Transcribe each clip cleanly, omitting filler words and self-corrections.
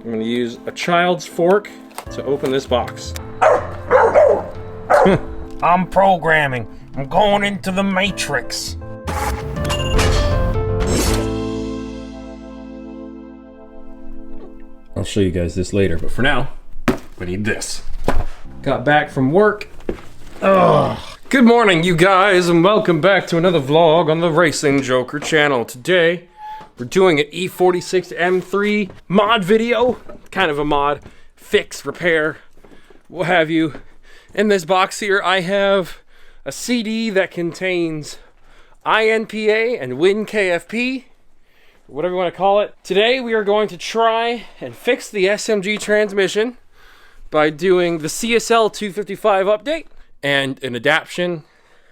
I'm going to use a child's fork to open this box. I'm programming. I'm going into the Matrix. I'll show you guys this later, but for now, we need this. Got back from work. Ugh. Good morning, you guys, and welcome back to another vlog on the Racing Joker channel. Today, we're doing an E46 M3 mod video. Kind of a mod, fix, repair, what have you. In this box here, I have a CD that contains INPA and WinKFP, whatever you want to call it. Today, we are going to try and fix the SMG transmission by doing the CSL 255 update and an adaptation.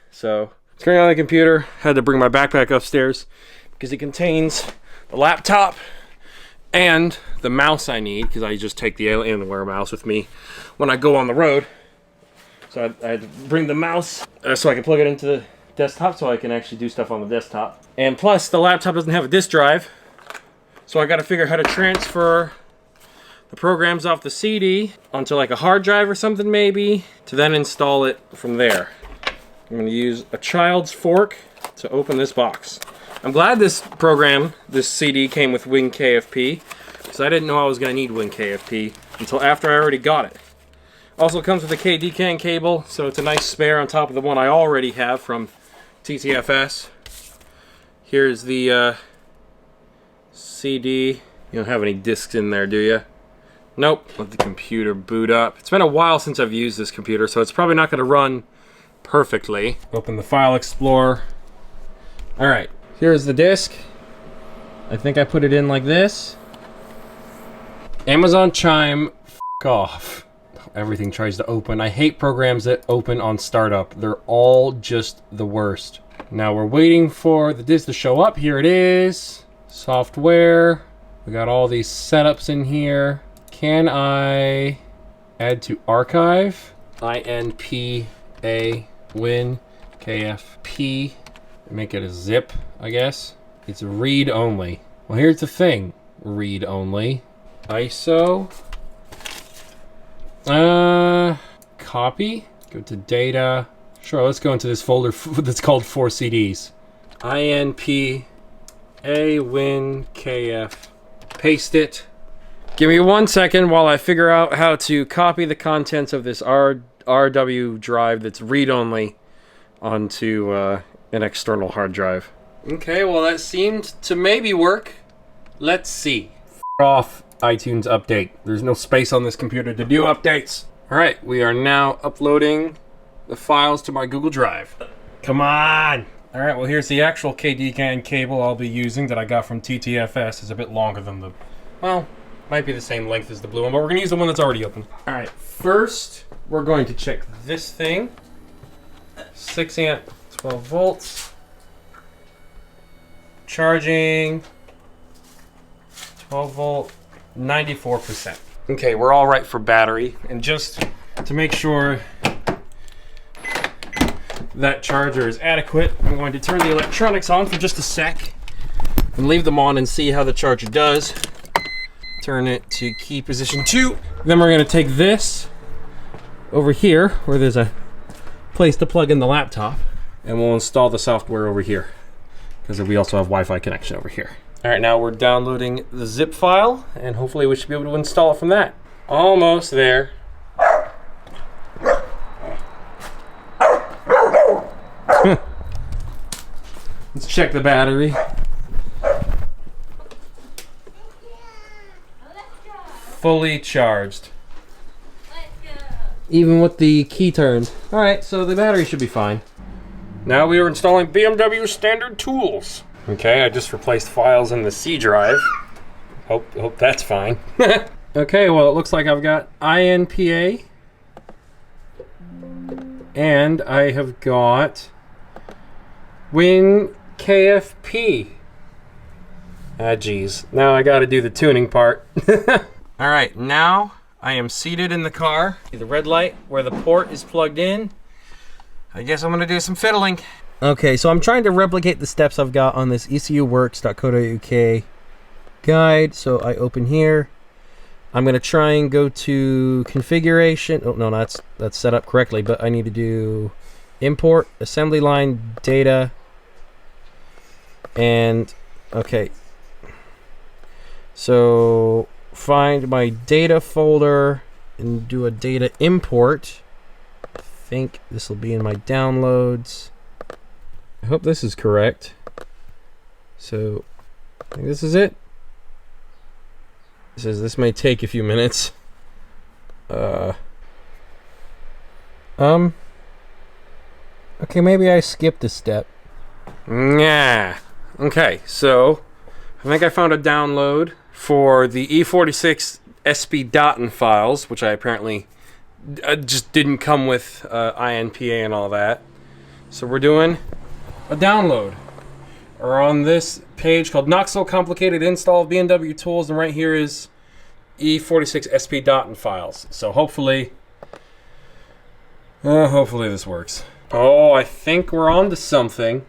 So it's going on the computer. Had to bring my backpack upstairs because it contains the laptop and the mouse I need, because I just take the Alienware mouse with me when I go on the road. So I had to bring the mouse so I can plug it into the desktop so I can actually do stuff on the desktop. And plus the laptop doesn't have a disk drive, so I got to figure out how to transfer the programs off the CD onto like a hard drive or something maybe, to then install it from there. I'm going to use a child's fork to open this box. I'm glad this CD came with WinKFP, because I didn't know I was going to need WinKFP until after I already got it. Also comes with a KD-CAN cable, so it's a nice spare on top of the one I already have from TTFS. Here's the CD. You don't have any discs in there, do you? Nope. Let the computer boot up. It's been a while since I've used this computer, so it's probably not going to run perfectly. Open the File Explorer. Alright, here's the disc. I think I put it in like this. Amazon Chime, f*** off. Everything tries to open. I hate programs that open on startup. They're all just the worst. Now we're waiting for the disc to show up. Here it is. Software. We got all these setups in here. Can I add to archive? INPA Win KFP. Make it a zip, I guess. It's read only. Well, here's the thing. Read only. ISO. Copy. Go to data. Sure, let's go into this folder that's called 4 CDs. INPA Win KF. Paste it. Give me 1 second while I figure out how to copy the contents of this RW drive that's read-only onto an external hard drive. Okay, well that seemed to maybe work. Let's see. F off iTunes update. There's no space on this computer to do updates. Alright, we are now uploading the files to my Google Drive. Come on! Alright, well here's the actual KD-CAN cable I'll be using that I got from TTFS. It's a bit longer than the... well, might be the same length as the blue one, but we're going to use the one that's already open. Alright, first we're going to check this thing. 6 amp, 12 volts. Charging. 12 volt, 94%. Okay, we're all right for battery. And just to make sure that charger is adequate, I'm going to turn the electronics on for just a sec and leave them on and see how the charger does. Turn it to key position 2. Then we're going to take this over here where there's a place to plug in the laptop, and we'll install the software over here because we also have Wi-Fi connection over here. Alright, now we're downloading the zip file, and hopefully we should be able to install it from that. Almost there. Let's check the battery. Fully charged. Even with the key turned. Alright, so the battery should be fine. Now we are installing BMW standard tools. Okay, I just replaced files in the C drive. Hope that's fine. Okay, well it looks like I've got INPA. And I have got WinKFP. Ah, geez. Now I gotta do the tuning part. Alright, now I am seated in the car. The red light where the port is plugged in. I guess I'm gonna do some fiddling. Okay, so I'm trying to replicate the steps I've got on this ecuworks.co.uk guide. So I open here, I'm going to try and go to configuration. Oh, no, that's set up correctly, but I need to do import assembly line data. And, okay. So, find my data folder and do a data import. I think this will be in my downloads. I hope this is correct. So, I think this is it. It says this may take a few minutes. Okay, maybe I skipped a step. Yeah. Okay, so I think I found a download for the E46 SP.NET files, which I apparently just didn't come with INPA and all that. So we're doing a download. We're on this page called Not So Complicated Install of BMW Tools, and right here is E46 SP.NET files. So hopefully this works. Oh, I think we're on to something.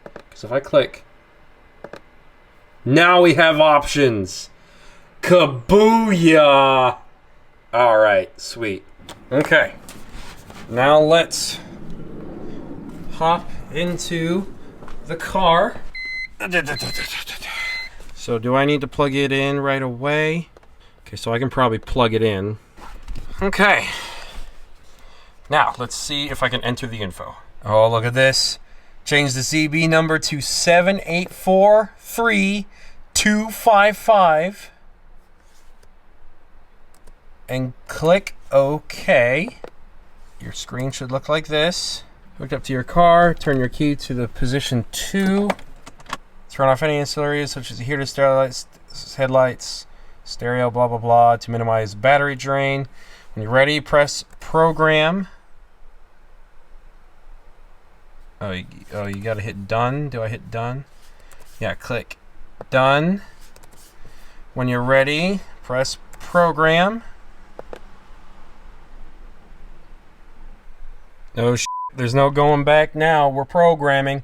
Because if I click, now we have options. Kabooyah! Alright, sweet. Okay. Now let's hop into the car. So do I need to plug it in right away? Okay, so I can probably plug it in. Okay. Now, let's see if I can enter the info. Oh, look at this. Change the ZB number to 7843255. And click OK. Your screen should look like this. Hooked up to your car, turn your key to the position 2. Turn off any ancillaries such as heater, stereo, headlights, stereo, blah, blah, blah, to minimize battery drain. When you're ready, press program. Oh, you gotta hit done. Do I hit done? Yeah, click done. When you're ready, press program. Oh, there's no going back now. We're programming.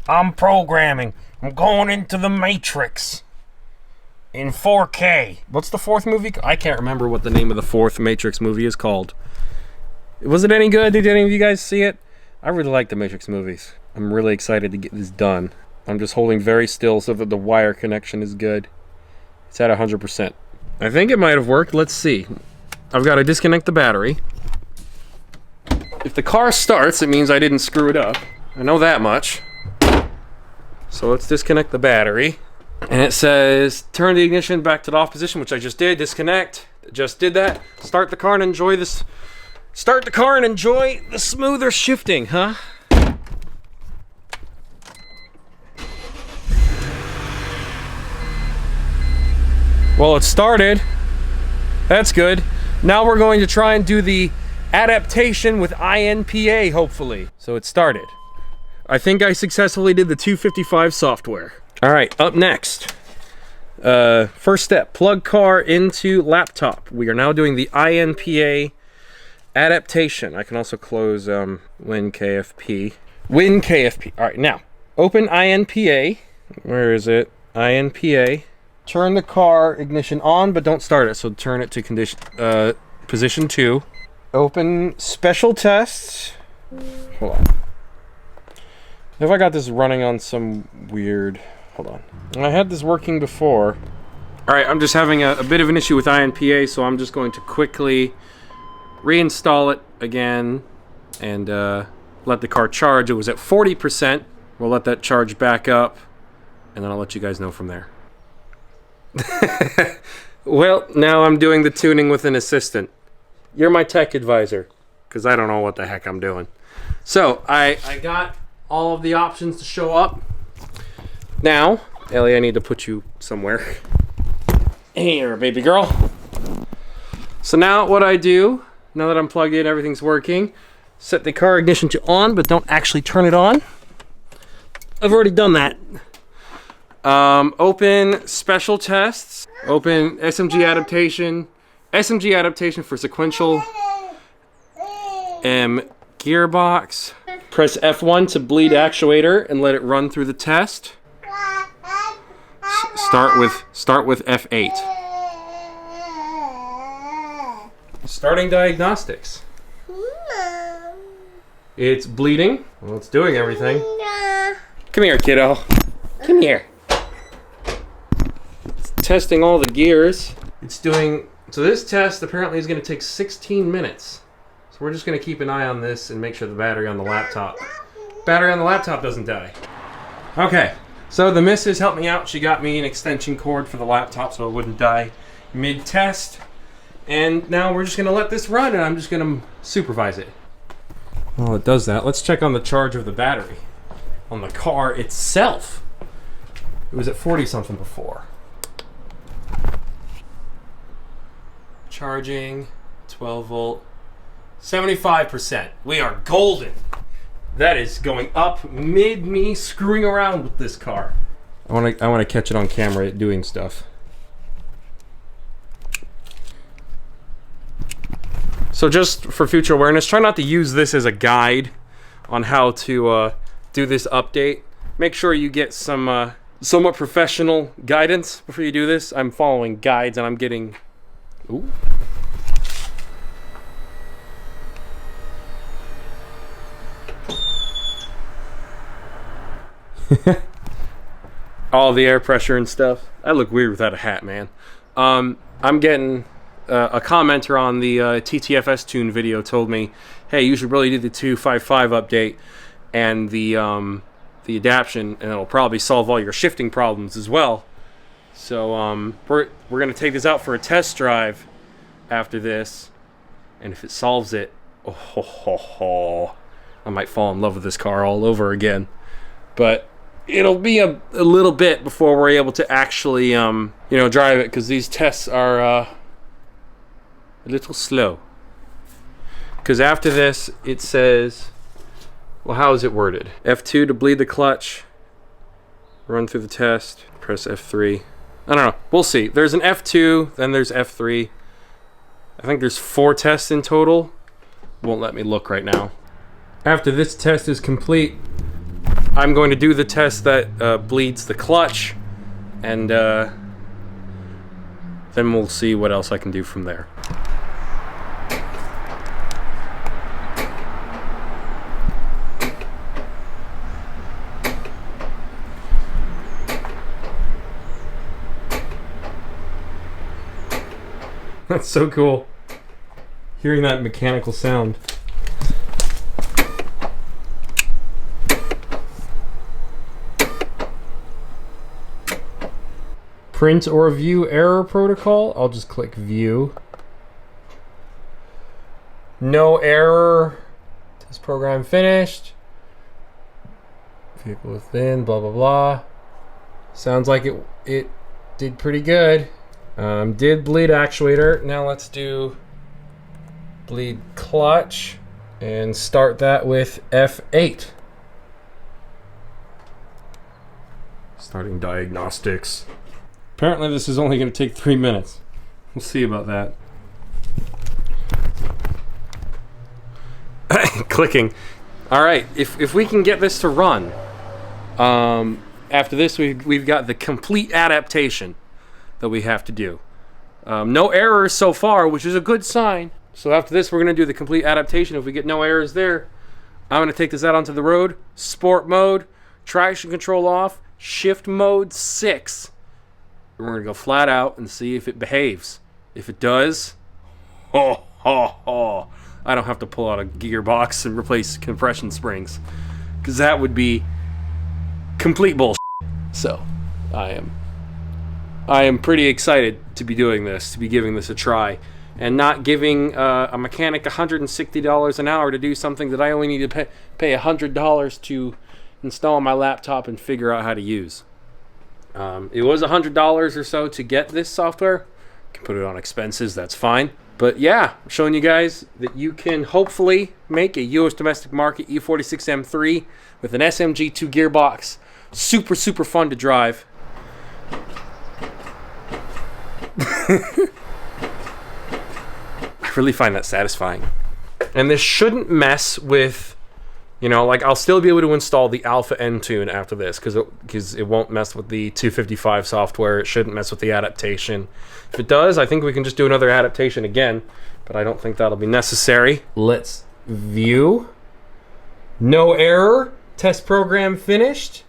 I'm programming. I'm going into the Matrix. In 4K. What's the fourth movie? I can't remember what the name of the fourth Matrix movie is called. Was it any good? Did any of you guys see it? I really like the Matrix movies. I'm really excited to get this done. I'm just holding very still so that the wire connection is good. It's at 100%. I think it might have worked. Let's see. I've got to disconnect the battery. If the car starts, it means I didn't screw it up. I know that much. So let's disconnect the battery. And it says, turn the ignition back to the off position, which I just did. Disconnect. Just did that. Start the car and enjoy this. Start the car and enjoy the smoother shifting, huh? Well, it started. That's good. Now we're going to try and do the adaptation with INPA, hopefully. So it started. I think I successfully did the 255 software. All right, up next. First step, plug car into laptop. We are now doing the INPA adaptation. I can also close WinKFP. WinKFP. All right, now open INPA. Where is it? INPA. Turn the car ignition on, but don't start it. So turn it to position 2. Open special tests. Hold on. If I got this running on some weird... Hold on. I had this working before. Alright, I'm just having a bit of an issue with INPA, so I'm just going to quickly reinstall it again and let the car charge. It was at 40%. We'll let that charge back up, and then I'll let you guys know from there. Well, now I'm doing the tuning with an assistant. You're my tech advisor, because I don't know what the heck I'm doing. So, I got all of the options to show up. Now, Ellie, I need to put you somewhere. Here, baby girl. So now what I do, now that I'm plugged in, everything's working, set the car ignition to on, but don't actually turn it on. I've already done that. Open special tests. Open SMG Adaptation. SMG Adaptation for sequential gearbox. Press F1 to bleed actuator and let it run through the test. Start with F8. Starting diagnostics. It's bleeding. Well, it's doing everything. Come here, kiddo. Come here. It's testing all the gears. It's doing... So this test apparently is going to take 16 minutes. So we're just going to keep an eye on this and make sure the battery on the laptop doesn't die. Okay. So the missus helped me out. She got me an extension cord for the laptop so it wouldn't die mid-test. And now we're just going to let this run and I'm just going to supervise it. While it does that, let's check on the charge of the battery on the car itself. It was at 40 something before. Charging, 12 volt, 75%. We are golden. That is going up mid me screwing around with this car. I want to catch it on camera doing stuff. So just for future awareness, try not to use this as a guide on how to do this update. Make sure you get some somewhat professional guidance before you do this. I'm following guides and I'm getting... Ooh. All the air pressure and stuff. I look weird without a hat, man. I'm getting... a commenter on the TTFS tune video told me, hey, you should really do the 255 update and the adaptation, and it'll probably solve all your shifting problems as well. So we're gonna take this out for a test drive after this, and if it solves it, I might fall in love with this car all over again. But it'll be a little bit before we're able to actually drive it, because these tests are a little slow. Because after this, it says, well, how is it worded? F2 to bleed the clutch. Run through the test. Press F3. I don't know. We'll see. There's an F2, then there's F3. I think there's 4 tests in total. Won't let me look right now. After this test is complete, I'm going to do the test that bleeds the clutch, and then we'll see what else I can do from there. That's so cool. Hearing that mechanical sound. Print or view error protocol. I'll just click view. No error. Test program finished. Vehicle within, blah blah blah. Sounds like it did pretty good. Did bleed actuator. Now let's do bleed clutch and start that with F8. Starting diagnostics. Apparently this is only going to take 3 minutes. We'll see about that. Clicking. All right, if we can get this to run, after this we've got the complete adaptation that we have to do. No errors so far, which is a good sign. So after this, we're going to do the complete adaptation. If we get no errors there, I'm going to take this out onto the road. Sport mode, traction control off, shift mode 6. And we're going to go flat out and see if it behaves. If it does, I don't have to pull out a gearbox and replace compression springs, because that would be complete bullshit. So I am pretty excited to be doing this, to be giving this a try, and not giving a mechanic $160 an hour to do something that I only need to pay $100 to install on my laptop and figure out how to use. It was $100 or so to get this software. You can put it on expenses, that's fine. But yeah, I'm showing you guys that you can hopefully make a US domestic market E46 M3 with an SMG 2 gearbox. Super, super fun to drive. I really find that satisfying. And this shouldn't mess with You know, like I'll still be able to install the Alpha N-Tune after this because it won't mess with the 255 software. It shouldn't mess with the adaptation. If it does, I think we can just do another adaptation again, but I don't think that'll be necessary. Let's view. No error. Test program finished.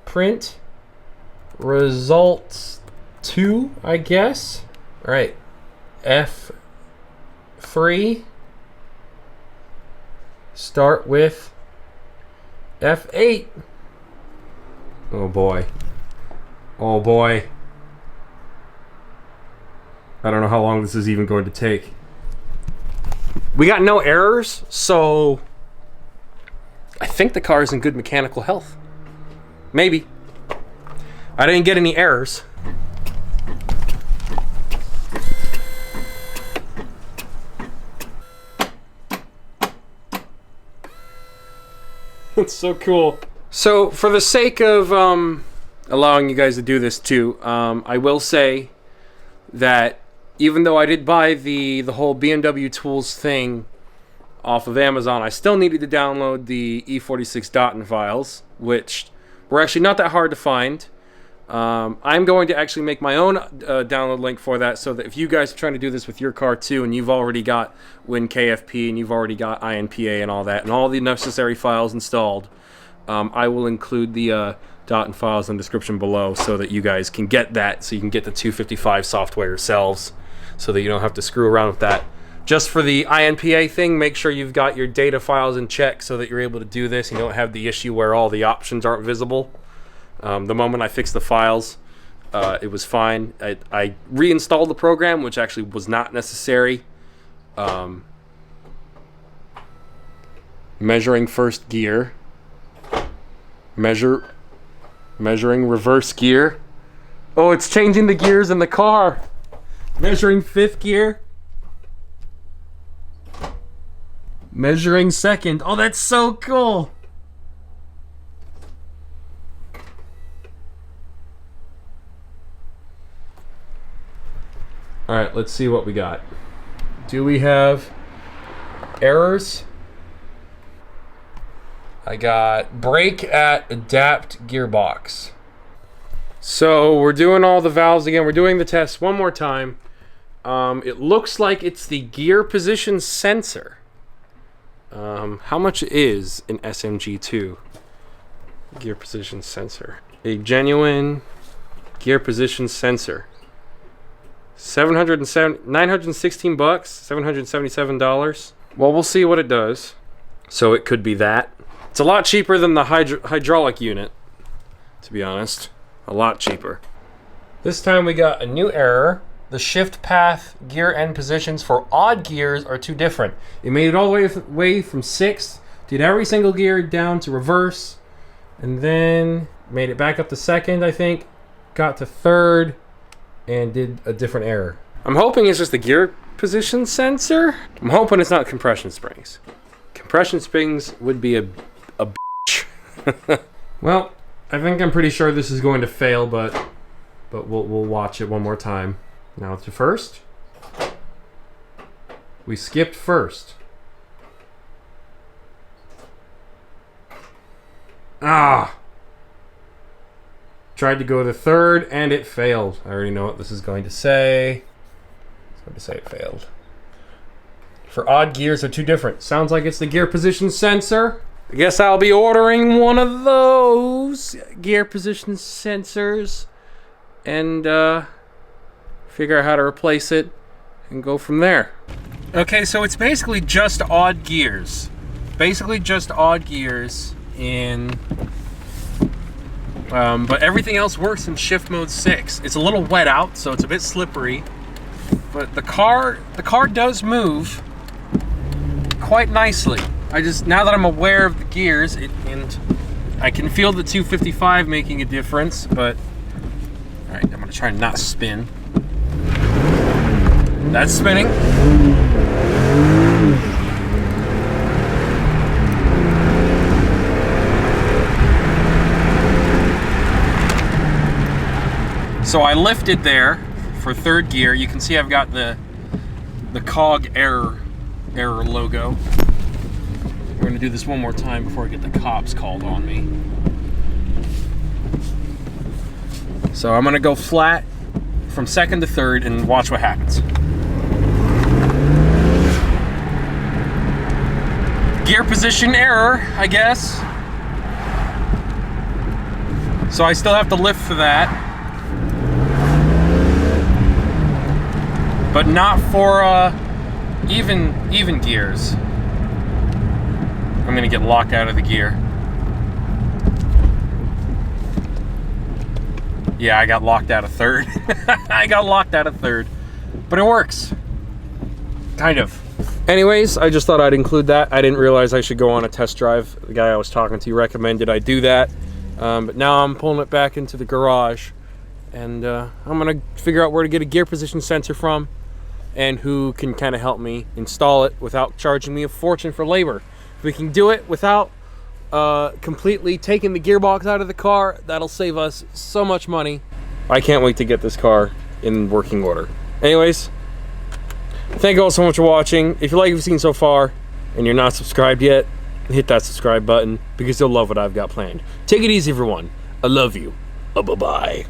Print. Results 2, I guess. All right. F3. Start with F8. Oh boy. Oh boy. I don't know how long this is even going to take. We got no errors, so I think the car is in good mechanical health. Maybe. I didn't get any errors. It's so cool. So for the sake of allowing you guys to do this too, I will say that even though I did buy the whole BMW tools thing off of Amazon, I still needed to download the E46 .NET files, which were actually not that hard to find. I'm going to actually make my own download link for that, so that if you guys are trying to do this with your car too, and you've already got WinKFP and you've already got INPA and all that, and all the necessary files installed, I will include the .NET files in the description below so that you guys can get that, so you can get the 255 software yourselves, so that you don't have to screw around with that. Just for the INPA thing, make sure you've got your data files in check so that you're able to do this and you don't have the issue where all the options aren't visible. The moment I fixed the files, it was fine. I reinstalled the program, which actually was not necessary. Measuring first gear. Measuring reverse gear. Oh, it's changing the gears in the car. Measuring fifth gear. Measuring second. Oh, that's so cool. All right, let's see what we got. Do we have errors? I got brake at adapt gearbox. So we're doing all the valves again. We're doing the test one more time. It looks like it's the gear position sensor. How much is an SMG2 gear position sensor? A genuine gear position sensor. 916 bucks, $777. Well, we'll see what it does. So it could be that. It's a lot cheaper than the hydraulic unit, to be honest. A lot cheaper. This time we got a new error. The shift path gear end positions for odd gears are too different. It made it all the way from 6th, did every single gear down to reverse, and then made it back up to 2nd, I think, got to 3rd, and did a different error. I'm hoping it's just the gear position sensor. I'm hoping it's not compression springs. Compression springs would be a bitch. Well, I think I'm pretty sure this is going to fail, but we'll watch it one more time. Now to first. We skipped first. Ah! Tried to go to 3rd and it failed. I already know what this is going to say. It's going to say it failed. For odd gears are too different. Sounds like it's the gear position sensor. I guess I'll be ordering one of those gear position sensors and figure out how to replace it and go from there. Okay, so it's basically just odd gears. Basically just odd gears in but everything else works in shift mode 6. It's a little wet out, so it's a bit slippery. But the car does move quite nicely. Now that I'm aware of the gears, and I can feel the 255 making a difference, but all right, I'm gonna try and not spin. That's spinning. So I lifted there for 3rd gear. You can see I've got the cog error logo. We're gonna do this one more time before I get the cops called on me. So I'm gonna go flat from second to third and watch what happens. Gear position error, I guess. So I still have to lift for that. But not for even gears. I'm gonna get locked out of the gear. Yeah, I got locked out of third. I got locked out of third. But it works. Kind of. Anyways, I just thought I'd include that. I didn't realize I should go on a test drive. The guy I was talking to recommended I do that. But now I'm pulling it back into the garage. And I'm gonna figure out where to get a gear position sensor from and who can kind of help me install it without charging me a fortune for labor. If we can do it without completely taking the gearbox out of the car, that'll save us so much money. I can't wait to get this car in working order. Anyways, thank you all so much for watching. If you like what you've seen so far and you're not subscribed yet, hit that subscribe button because you'll love what I've got planned. Take it easy, everyone. I love you. Bye-bye.